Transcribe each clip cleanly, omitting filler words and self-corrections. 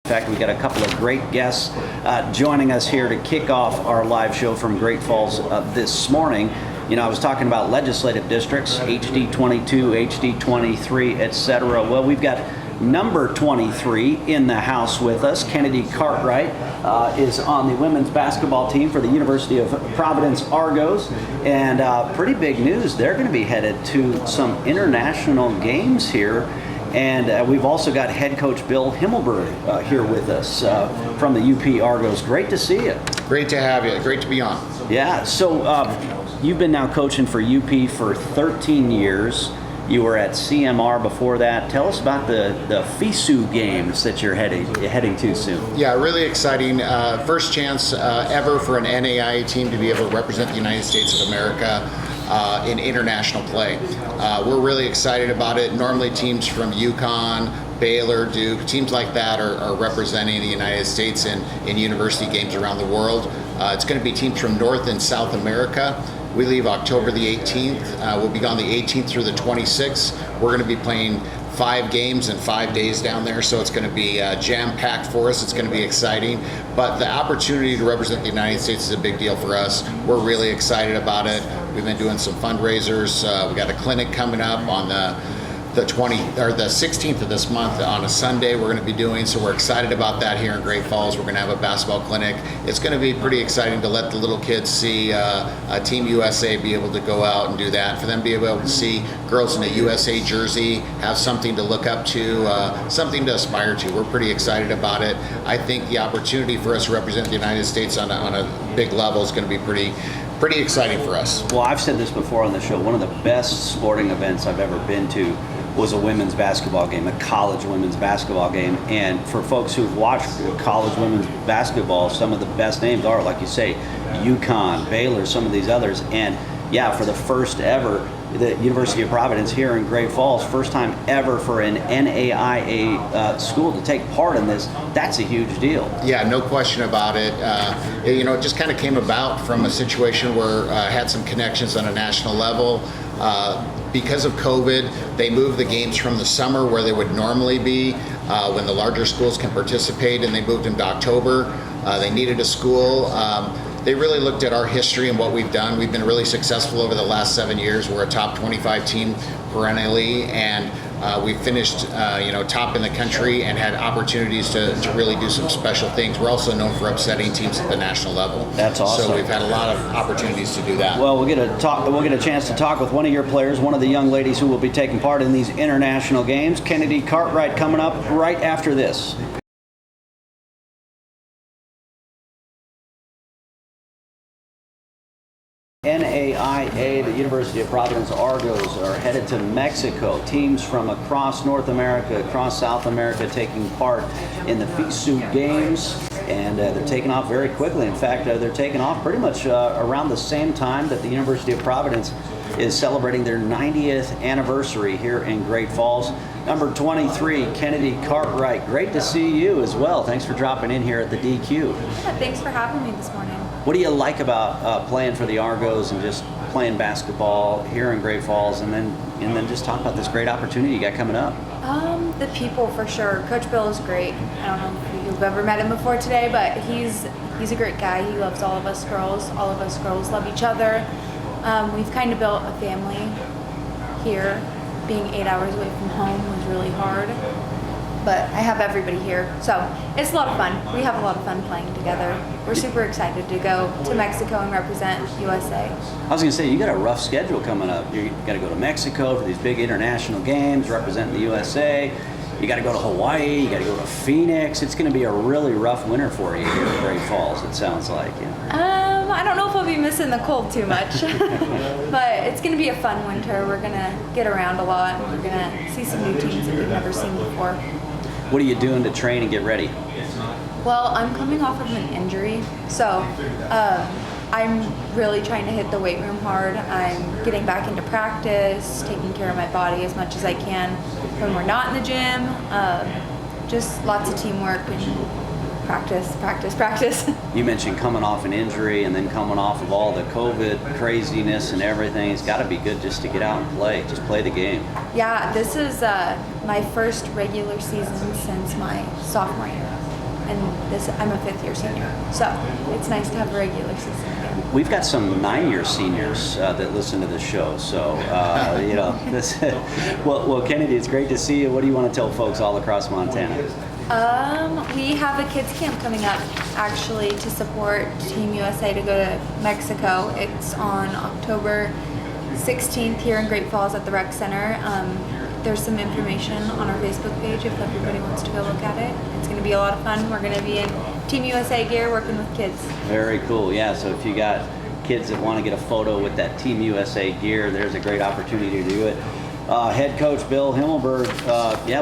In fact, we got a couple of great guests joining us here to kick off our live show from Great Falls this morning. You know, I was talking about legislative districts, HD 22, HD 23, etc. Well, we've got number 23 in the house with us. Kennedy Cartwright is on the women's basketball team for the University of Providence Argos. And pretty big news, they're going to be headed to some international games here. And we've also got head coach Bill Himmelberg here with us from the UP Argos. Great to see you. Great to have you. Great to be on. Yeah, so you've been now coaching for UP for 13 years. You were at CMR before that. Tell us about the FISU games that you're heading to soon. Yeah, really exciting. First chance ever for an NAIA team to be able to represent the United States of America in international play. We're really excited about it. Normally teams from UConn, Baylor, Duke, teams like that are representing the United States in university games around the world. It's going to be teams from North and South America. We leave October the 18th. We'll be gone the 18th through the 26th. We're going to be playing 5 games in 5 days down there, so it's going to be jam-packed for us. It's going to be exciting, but the opportunity to represent the United States is a big deal for us. We're really excited about it. We've been doing some fundraisers. We got a clinic coming up on the 16th of this month on a Sunday we're going to be doing, so we're excited about that here in Great Falls. We're going to have a basketball clinic. It's going to be pretty exciting to let the little kids see Team USA be able to go out and do that, for them to be able to see girls in a USA jersey, have something to look up to, something to aspire to. We're pretty excited about it. I think the opportunity for us to represent the United States on a big level is going to be pretty exciting for us. Well, I've said this before on the show, one of the best sporting events I've ever been to was a women's basketball game, a college women's basketball game. And for folks who've watched college women's basketball, some of the best names are, like you say, UConn, Baylor, some of these others. And yeah, for the first ever, the University of Providence here in Great Falls, first time ever for an NAIA school to take part in this. That's a huge deal. Yeah, no question about it. It just kind of came about from a situation where I had some connections on a national level. Because of COVID, they moved the games from the summer where they would normally be when the larger schools can participate, and they moved them to October. They needed a school. They really looked at our history and what we've done. We've been really successful over the last 7 years. We're a top 25 team perennially, and we finished top in the country and had opportunities to really do some special things. We're also known for upsetting teams at the national level. That's awesome. So we've had a lot of opportunities to do that. Well, we'll get a chance to talk with one of your players, one of the young ladies who will be taking part in these international games. Kennedy Cartwright coming up right after this. NAIA, the University of Providence Argos, are headed to Mexico. Teams from across North America, across South America, taking part in the FISU games, and they're taking off very quickly. In fact, they're taking off pretty much around the same time that the University of Providence is celebrating their 90th anniversary here in Great Falls. Number 23, Kennedy Cartwright. Great to see you as well. Thanks for dropping in here at the DQ. Yeah, thanks for having me this morning. What do you like about playing for the Argos and just playing basketball here in Great Falls, and then just talk about this great opportunity you got coming up? The people, for sure. Coach Bill is great. I don't know if you've ever met him before today, but he's a great guy. He loves all of us girls. All of us girls love each other. We've kind of built a family here. Being 8 hours away from home was really hard, but I have everybody here, so it's a lot of fun. We have a lot of fun playing together. We're super excited to go to Mexico and represent USA. I was going to say, you got a rough schedule coming up. You got to go to Mexico for these big international games, representing the USA. You got to go to Hawaii. You got to go to Phoenix. It's going to be a really rough winter for you here in Great Falls, it sounds like. I don't know if I'll be missing the cold too much, but it's going to be a fun winter. We're going to get around a lot. We're going to see some new teams that we've never seen before. What are you doing to train and get ready? Well, I'm coming off of an injury, so I'm really trying to hit the weight room hard. I'm getting back into practice, taking care of my body as much as I can when we're not in the gym. Just lots of teamwork and practice. You mentioned coming off an injury and then coming off of all the COVID craziness and everything. It's got to be good just to get out and play, just play the game. Yeah, this is my first regular season since my sophomore year. and I'm a 5th year senior. So it's nice to have a regular season again. We've got some 9-year seniors that listen to the show, so this. Well, Kennedy, it's great to see you. What do you want to tell folks all across Montana? We have a kids camp coming up actually to support Team USA to go to Mexico. It's on October 16th here in Great Falls at the Rec Center. There's some information on our Facebook page if everybody wants to go look at it. It's going to be a lot of fun. We're going to be in Team USA gear working with kids. Very cool. Yeah, so if you got kids that want to get a photo with that Team USA gear, there's a great opportunity to do it. Head coach Bill Himmelberg,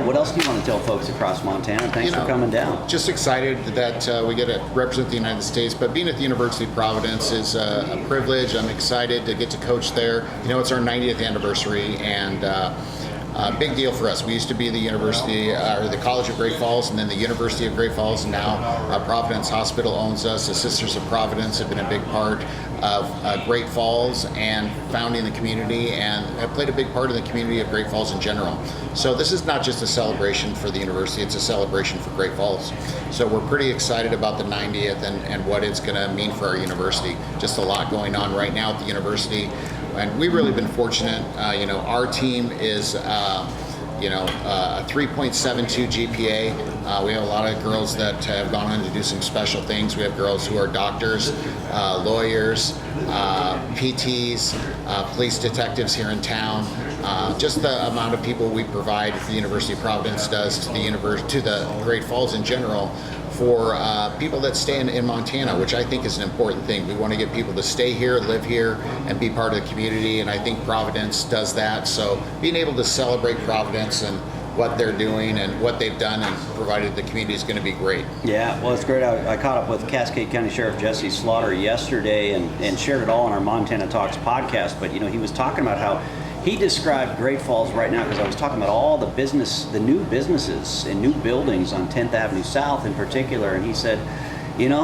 what else do you want to tell folks across Montana? Thanks for coming down. Just excited that we get to represent the United States, but being at the University of Providence is a privilege. I'm excited to get to coach there. It's our 90th anniversary, and big deal for us. We used to be the University, or the College of Great Falls, and then the University of Great Falls, and now Providence Hospital owns us. The Sisters of Providence have been a big part of Great Falls and founding the community, and have played a big part in the community of Great Falls in general. So this is not just a celebration for the university, it's a celebration for Great Falls. So we're pretty excited about the 90th and what it's going to mean for our university. Just a lot going on right now at the university. And we've really been fortunate. Our team is a 3.72 GPA. We have a lot of girls that have gone on to do some special things. We have girls who are doctors, lawyers, PTs, police detectives here in town. Just the amount of people we provide, the University of Providence does to the Great Falls in general, for people that stay in Montana, which I think is an important thing. We want to get people to stay here, live here, and be part of the community, and I think Providence does that. So being able to celebrate Providence and what they're doing and what they've done and provided the community is going to be great. Yeah, well, it's great. I caught up with Cascade County Sheriff Jesse Slaughter yesterday and shared it all on our Montana Talks podcast, but he was talking about how he described Great Falls right now, because I was talking about all the new businesses and new buildings on 10th Avenue South in particular, and he said,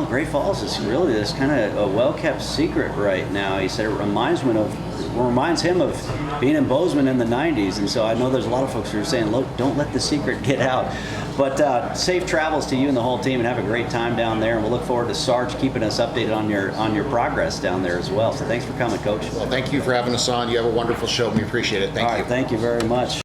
Great Falls is really this kind of a well-kept secret right now. He said it reminds him of being in Bozeman in the 90s, and so I know there's a lot of folks who are saying, look, don't let the secret get out. But safe travels to you and the whole team, and have a great time down there, and we'll look forward to Sarge keeping us updated on your progress down there as well. So thanks for coming, Coach. Well, thank you for having us on. You have a wonderful show. We appreciate it. Thank you. Thank you very much.